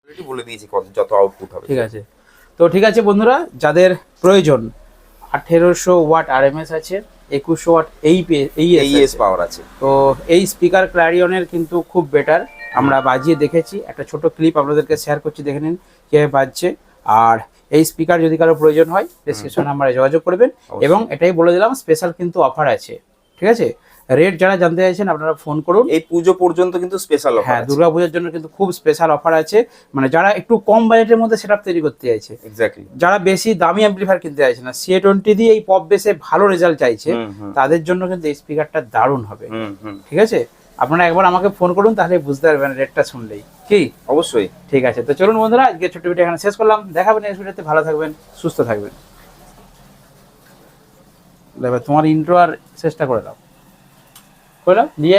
Already বলে দিয়েছি যত আউটপুট হবে। ঠিক আছে, তো ঠিক আছে বন্ধুরা, যাদের প্রয়োজন 1800 ওয়াট আরএমএস আছে, 2100 ওয়াট এইএস পাওয়ার আছে। তো এই স্পিকার ক্ল্যারিয়নের কিন্তু খুব বেটার, আমরা বাজিয়ে দেখেছি, একটা ছোট ক্লিপ আপনাদেরকে শেয়ার করছি, দেখে নিন কীভাবে বাজছে। আর এই স্পিকার যদি কারো প্রয়োজন হয় ডেসক্রিপশন নাম্বারে যোগাযোগ করবেন, এবং এটাই বলে দিলাম স্পেশাল কিন্তু অফার আছে, ঠিক আছে। রেট যারা জানতে চাইছেন আপনারা ফোন করুন, এই পুজো পর্যন্ত কিন্তু স্পেশাল অফার হ্যাঁ আছে। দুর্গাপূজার জন্য কিন্তু খুব স্পেশাল অফার আছে, মানে যারা একটু কম বাজেটের মধ্যে সেটআপ তৈরি করতে চাইছে, এক্স্যাক্টলি, যারা বেশি দামি অ্যাম্পলিফায়ার কিনতে চাইছে না, CA20 দিয়ে এই পপ বেসে ভালো রেজাল্ট চাইছে, তাদের জন্য কিন্তু এই স্পিকারটা দারুণ হবে, ঠিক আছে। আপনারা একবার আমাকে ফোন করুন, তাহলে বুঝতে পারবেন রেটটা শুনলেই। কি অবশ্যই। ঠিক আছে, তো চলুন বন্ধুরা, আজকে ছোট্ট ভিডিও এখানে শেষ করলাম, দেখাবেন নেক্সট ভিডিওতে, ভালো থাকবেন, সুস্থ থাকবেন। তোমার ইন্ট্রো আর শেষটা করে দাও, দিয়ে